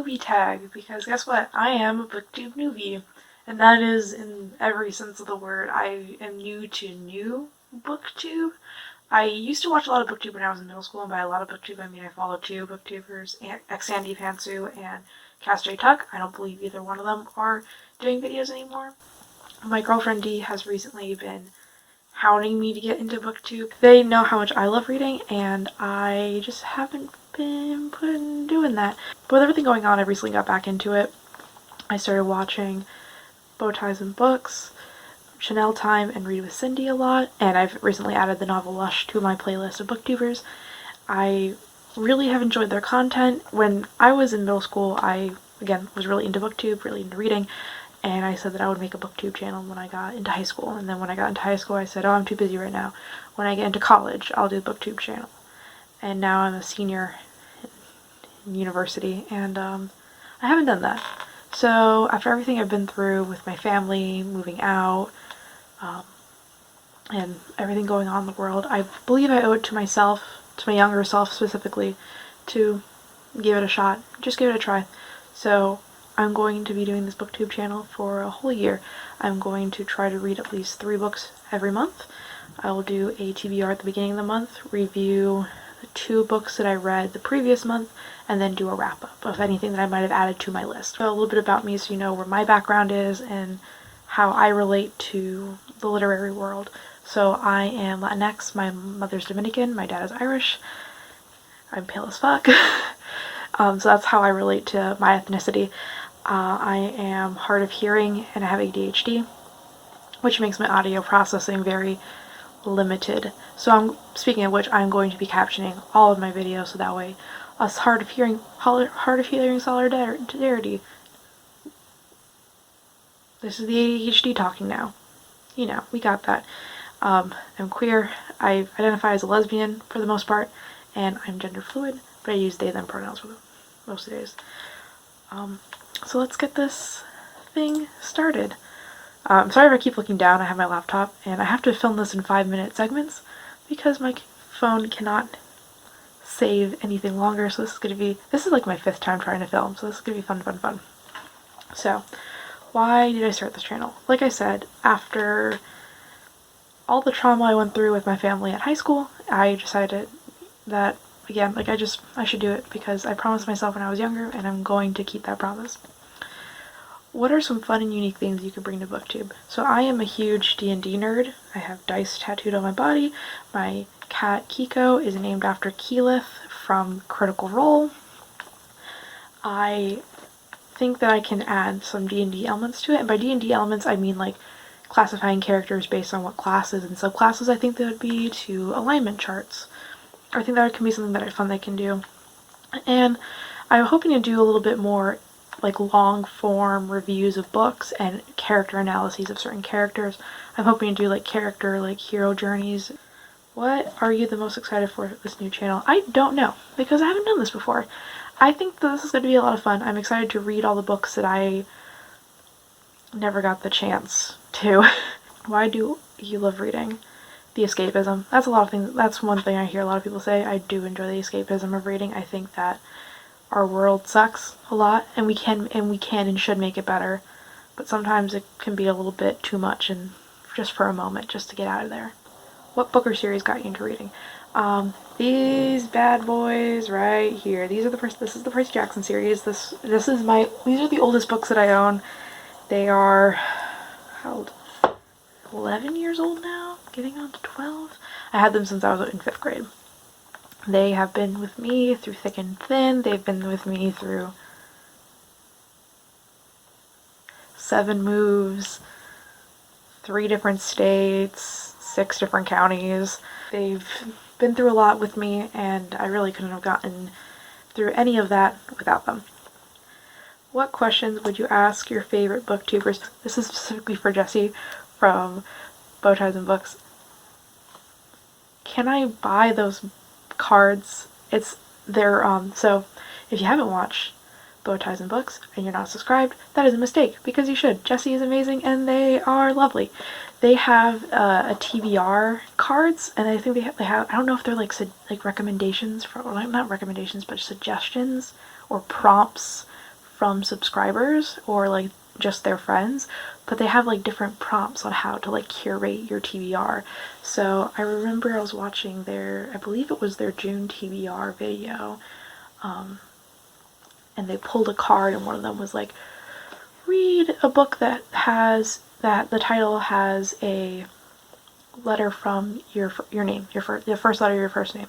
newbie tag, because guess what? I am a Booktube newbie. And that is in every sense of the word. I am new to new Booktube. I used to watch a lot of Booktube when I was in middle school, and by a lot of Booktube I mean I follow two Booktubers, Andi Pantsu and Cass J Tuck. I don't believe either one of them are doing videos anymore. My girlfriend D has recently been hounding me to get into Booktube. They know how much I love reading, and I just haven't been doing that. But with everything going on, I recently got back into it. I started watching BowtiesAndBooks, Chanel Time, and Read with Cindy a lot, and I've recently added TheNovelLush to my playlist of Booktubers. I really have enjoyed their content. When I was in middle school, I, again, was really into Booktube, really into reading, and I said that I would make a Booktube channel when I got into high school. And then when I got into high school, I said, oh, I'm too busy right now. When I get into college, I'll do the Booktube channel. And now I'm a senior in university, and I haven't done that. So after everything I've been through with my family, moving out, and everything going on in the world, I believe I owe it to myself, to my younger self specifically, to give it a shot. Just give it a try. So I'm going to be doing this Booktube channel for a whole year. I'm going to try to read at least 3 books every month. I will do a TBR at the beginning of the month, review the 2 books that I read the previous month, and then do a wrap-up of anything that I might have added to my list. So a little bit about me so you know where my background is and how I relate to the literary world. So I am Latinx, my mother's Dominican, my dad is Irish, I'm pale as fuck. So that's how I relate to my ethnicity. I am hard of hearing and I have ADHD, which makes my audio processing very limited. So speaking of which, I'm going to be captioning all of my videos so that way us hard of hearing solidarity. This is the ADHD talking now. You know, we got that. I'm queer. I identify as a lesbian for the most part, and I'm gender fluid, but I use they them pronouns for most of the days. So let's get this thing started. I'm sorry if I keep looking down. I have my laptop, and I have to film this in 5-minute segments because my phone cannot save anything longer. So this is like my 5th time trying to film, so this is gonna be fun. So why did I start this channel? Like I said, after all the trauma I went through with my family at high school, I decided that, again, like I should do it because I promised myself when I was younger, and I'm going to keep that promise. What are some fun and unique things you could bring to Booktube? So I am a huge D&D nerd. I have dice tattooed on my body. My cat Kiko is named after Keyleth from Critical Role. I think that I can add some D&D elements to it, and by D&D elements I mean like classifying characters based on what classes and subclasses I think they would be, to alignment charts. I think that can be something that I fun they can do. And I'm hoping to do a little bit more like long form reviews of books and character analyses of certain characters. I'm hoping to do like hero journeys. What are you the most excited for this new channel? I don't know, because I haven't done this before. I think that this is going to be a lot of fun. I'm excited to read all the books that I never got the chance to. Why do you love reading? The escapism. That's a lot of things. That's one thing I hear a lot of people say. I do enjoy the escapism of reading. I think that our world sucks a lot, and we can and should make it better, but sometimes it can be a little bit too much, and just for a moment, just to get out of there. What book or series got you into reading? These bad boys right here. This is the Percy Jackson series. These are the oldest books that I own. They are, how old? 11 years old now? Getting on to 12? I had them since I was in 5th grade. They have been with me through thick and thin. They've been with me through 7 moves, 3 different states, 6 different counties. They've been through a lot with me, and I really couldn't have gotten through any of that without them. What questions would you ask your favorite booktubers? This is specifically for Jessie from BowtiesAndBooks. Can I buy those cards? So if you haven't watched BowtiesAndBooks and you're not subscribed, that is a mistake, because you should. Jessie is amazing and they are lovely. They have a TBR cards, and I think they have I don't know if they're like recommendations for, or not recommendations, but suggestions or prompts from subscribers or like just their friends, but they have like different prompts on how to like curate your TBR. So I remember I was watching their, I believe it was their June TBR video, and they pulled a card and one of them was like, read a book that has, that the title has a letter from your name, the first letter of your first name.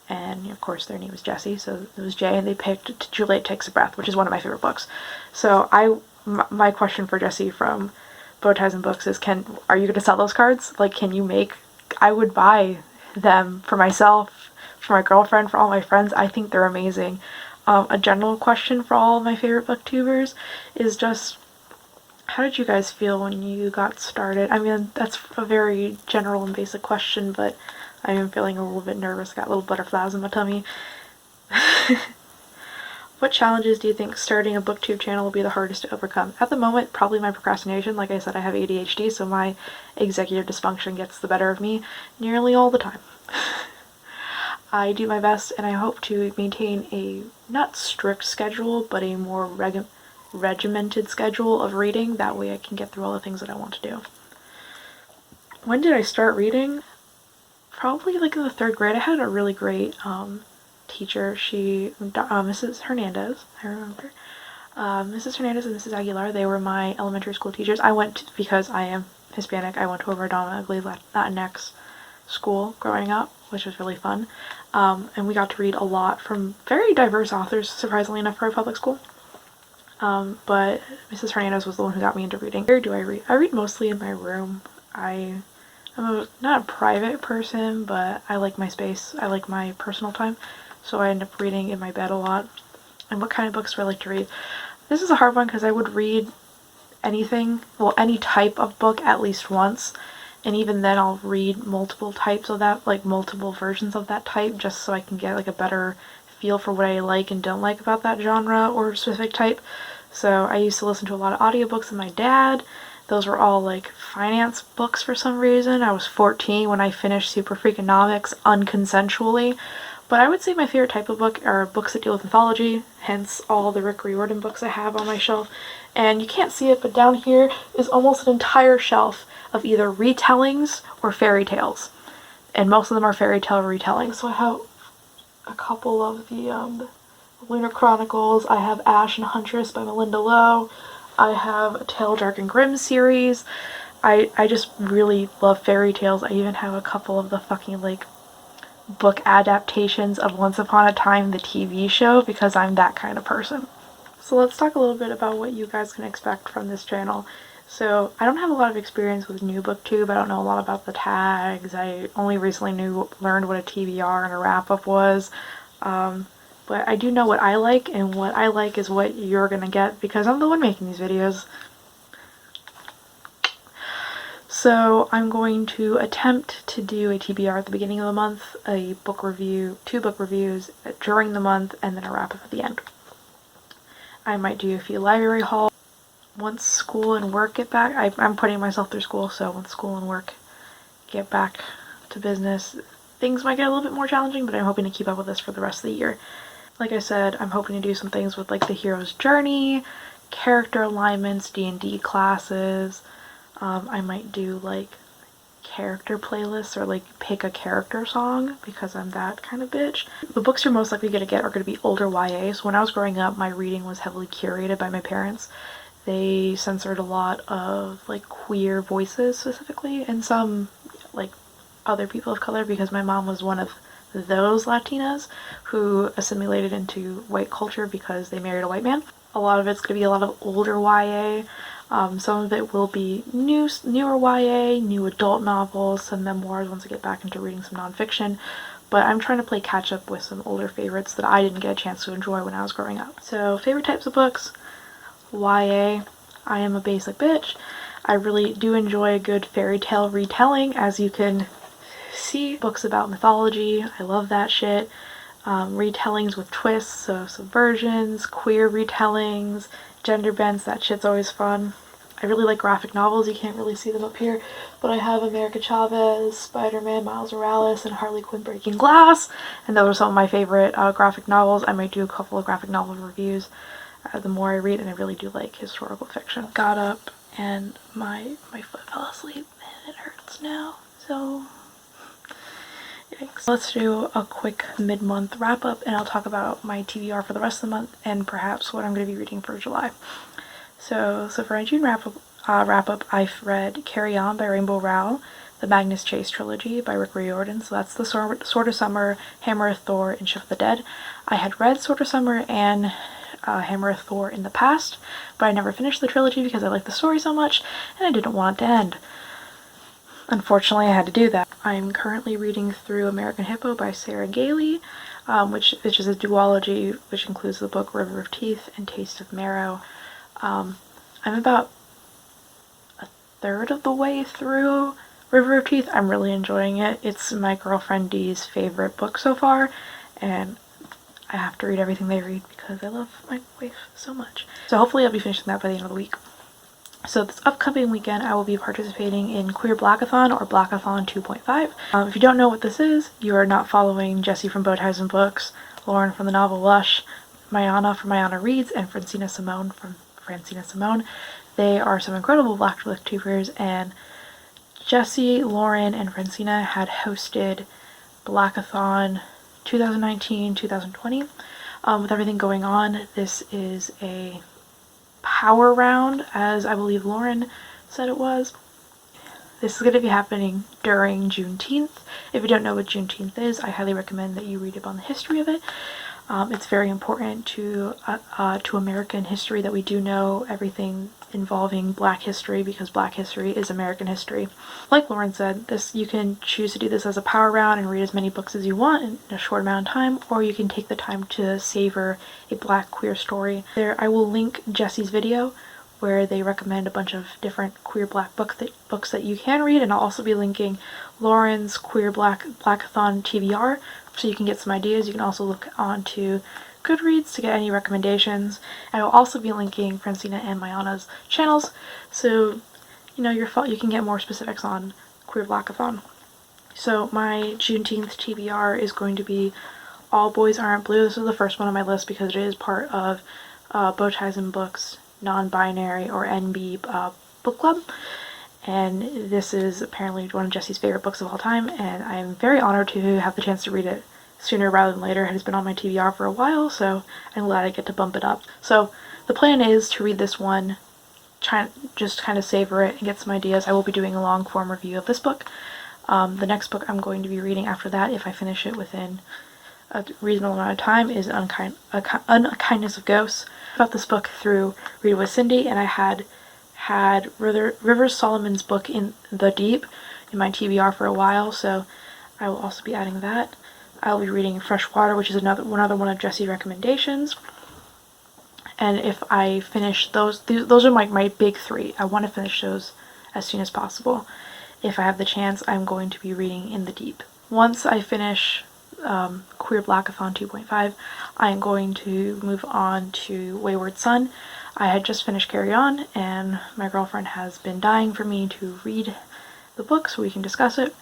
And of course their name is Jessie, so it was J, and they picked Juliet Takes a Breath, which is one of my favorite books. So my question for Jessie from BowtiesAndBooks is, are you going to sell those cards? Like, can you make, I would buy them for myself, for my girlfriend, for all my friends. I think they're amazing. A general question for all of my favorite booktubers is just, how did you guys feel when you got started? I mean, that's a very general and basic question, but I am feeling a little bit nervous. Got little butterflies in my tummy. What challenges do you think starting a booktube channel will be the hardest to overcome? At the moment, probably my procrastination. Like I said, I have ADHD, so my executive dysfunction gets the better of me nearly all the time. I do my best, and I hope to maintain a not strict schedule, but a more regimented schedule of reading. That way I can get through all the things that I want to do. When did I start reading? Probably like in the 3rd grade. I had a really great teacher. She, Mrs. Hernandez, I remember. Mrs. Hernandez and Mrs. Aguilar, they were my elementary school teachers. I went to, because I am Hispanic, I went to a predominantly Latinx school growing up, which was really fun. And we got to read a lot from very diverse authors, surprisingly enough, for a public school. But Mrs. Hernandez was the one who got me into reading. Where do I read? I read mostly in my room. I'm not a private person, but I like my space. I like my personal time. So I end up reading in my bed a lot. And what kind of books do I like to read? This is a hard one because I would read anything, well, any type of book at least once. And even then I'll read multiple types of that, like multiple versions of that type, just so I can get like a better feel for what I like and don't like about that genre or specific type. So I used to listen to a lot of audiobooks with my dad. Those were all like finance books for some reason. I was 14 when I finished Super Freakonomics unconsensually. But I would say my favorite type of book are books that deal with mythology, hence all the Rick Riordan books I have on my shelf. And you can't see it, but down here is almost an entire shelf of either retellings or fairy tales. And most of them are fairy tale retellings. So I have a couple of the Lunar Chronicles. I have Ash and Huntress by Melinda Lowe. I have a Tale Dark and Grim series. I just really love fairy tales. I even have a couple of the fucking like book adaptations of Once Upon a Time, the TV show, because I'm that kind of person. So let's talk a little bit about what you guys can expect from this channel. So I don't have a lot of experience with new booktube. I don't know a lot about the tags. I only recently learned what a TBR and a wrap-up was. But I do know what I like, and what I like is what you're gonna get because I'm the one making these videos. So I'm going to attempt to do a TBR at the beginning of the month, a book review, 2 book reviews during the month, and then a wrap-up at the end. I might do a few library hauls. Once school and work get back, I'm putting myself through school, so once school and work get back to business, things might get a little bit more challenging, but I'm hoping to keep up with this for the rest of the year. Like I said, I'm hoping to do some things with like the hero's journey, character alignments, D&D classes. I might do like character playlists or like pick a character song because I'm that kind of bitch. The books you're most likely going to get are going to be older YA. So when I was growing up, my reading was heavily curated by my parents. They censored a lot of like queer voices specifically, and some like other people of color, because my mom was one of those Latinas who assimilated into white culture because they married a white man. A lot of it's going to be a lot of older YA. Some of it will be newer YA, new adult novels, some memoirs once I get back into reading some nonfiction. But I'm trying to play catch up with some older favorites that I didn't get a chance to enjoy when I was growing up. So favorite types of books: YA. I am a basic bitch. I really do enjoy a good fairy tale retelling, as you can see. Books about mythology, I love that shit. Retellings with twists, so subversions, queer retellings, gender bends, that shit's always fun. I really like graphic novels. You can't really see them up here, but I have America Chavez, Spider-Man, Miles Morales, and Harley Quinn Breaking Glass, and those are some of my favorite graphic novels. I might do a couple of graphic novel reviews the more I read, and I really do like historical fiction. Got up and my foot fell asleep and it hurts now, so yikes. Let's do a quick mid-month wrap-up, and I'll talk about my TBR for the rest of the month and perhaps what I'm going to be reading for July. So for my June wrap-up, I've read Carry On by Rainbow Rowell, the Magnus Chase trilogy by Rick Riordan. So that's the Sword of Summer, Hammer of Thor, and Ship of the Dead. I had read Sword of Summer and Hammer of Thor in the past, but I never finished the trilogy because I liked the story so much and I didn't want it to end. Unfortunately, I had to do that. I'm currently reading through American Hippo by Sarah Galey, which is a duology which includes the book River of Teeth and Taste of Marrow. I'm about a third of the way through River of Teeth. I'm really enjoying it. It's my girlfriend Dee's favorite book so far, and I have to read everything they read because I love my wife so much. So hopefully I'll be finishing that by the end of the week. So this upcoming weekend I will be participating in Queer Blackathon, or Blackathon 2.5. If you don't know what this is, you are not following Jessie from BowtiesAndBooks, Lauryn from TheNovelLush, Myonna from MyonnaReads, and Francina Simone from Francina Simone. They are some incredible Black Booktubers, and Jessie, Lauryn, and Francina had hosted Blackathon 2019-2020. With everything going on, this is a power round, as I believe Lauryn said it was. This is going to be happening during Juneteenth. If you don't know what Juneteenth is, I highly recommend that you read up on the history of it. It's very important to American history that we do know everything involving Black history, because Black history is American history. Like Lauryn said, you can choose to do this as a power round and read as many books as you want in a short amount of time, or you can take the time to savor a Black queer story. I will link Jessie's video where they recommend a bunch of different queer Black books that you can read, and I'll also be linking Lauryn's Queer Blackathon TBR so you can get some ideas. You can also look onto Goodreads to get any recommendations. I will also be linking Francina and Myonna's channels, so you can get more specifics on Queer Blackathon. So my Juneteenth TBR is going to be All Boys Aren't Blue. This is the first one on my list because it is part of BowtiesAndBooks non-binary, or Enby, book club, and this is apparently one of Jessie's favorite books of all time, and I'm very honored to have the chance to read it sooner rather than later. It has been on my TBR for a while, so I'm glad I get to bump it up. So the plan is to read this one, just kind of savor it and get some ideas. I will be doing a long form review of this book. The next book I'm going to be reading after that, if I finish it within a reasonable amount of time, is Unkindness of Ghosts. About this book through Read It With Cindy, and I had Rivers Solomon's book In the Deep in my TBR for a while, so I will also be adding that. I'll be reading Freshwater, which is another one of Jessie's recommendations. And if I finish those are my big three. I want to finish those as soon as possible. If I have the chance, I'm going to be reading In the Deep. Once I finish Queer Blackathon 2.5, I am going to move on to Wayward Son. I had just finished Carry On, and my girlfriend has been dying for me to read the book so we can discuss it.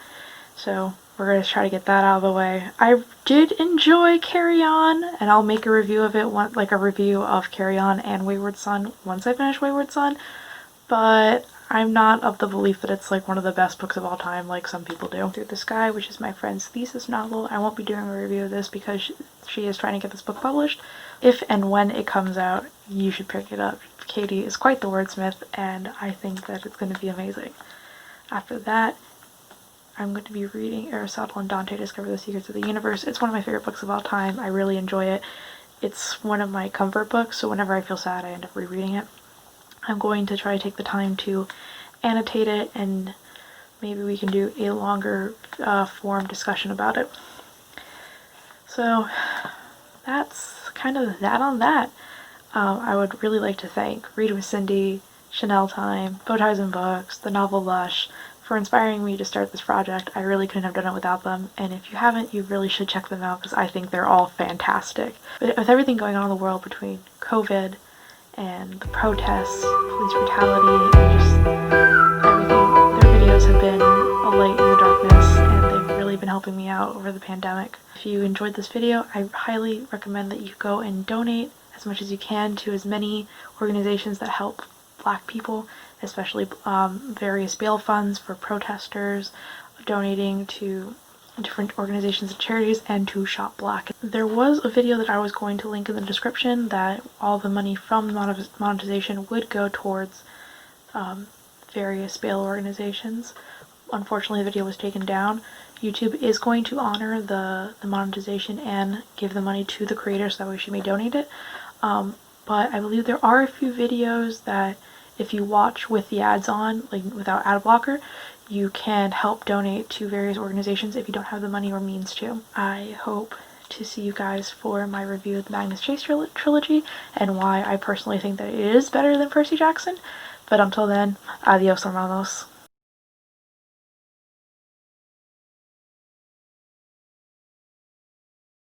So we're going to try to get that out of the way. I did enjoy Carry On, and I'll make a review of it, like a review of Carry On and Wayward Son once I finish Wayward Son, but I'm not of the belief that it's like one of the best books of all time like some people do. Through the Sky, which is my friend's thesis novel. I won't be doing a review of this because she is trying to get this book published. If and when it comes out, you should pick it up. Katie is quite the wordsmith, and I think that it's going to be amazing. After that, I'm going to be reading Aristotle and Dante Discover the Secrets of the Universe. It's one of my favorite books of all time. I really enjoy it. It's one of my comfort books, so whenever I feel sad, I end up rereading it. I'm going to try to take the time to annotate it, and maybe we can do a longer form discussion about it. So that's kind of that on that. I would really like to thank Read With Cindy, Chanel Time, BowtiesAndBooks, TheNovelLush for inspiring me to start this project. I really couldn't have done it without them, and if you haven't, you really should check them out because I think they're all fantastic. But with everything going on in the world between COVID and the protests, police brutality, and just everything, their videos have been a light in the darkness, and they've really been helping me out over the pandemic. If you enjoyed this video, I highly recommend that you go and donate as much as you can to as many organizations that help Black people, especially various bail funds for protesters, donating to different organizations and charities, and to Shop Black. There was a video that I was going to link in the description that all the money from monetization would go towards various bail organizations. Unfortunately, the video was taken down. YouTube is going to honor the monetization and give the money to the creator so that way she may donate it. But I believe there are a few videos that if you watch with the ads on, like without ad blocker, you can help donate to various organizations if you don't have the money or means to. I hope to see you guys for my review of the Magnus Chase trilogy and why I personally think that it is better than Percy Jackson. But until then, adios hermanos.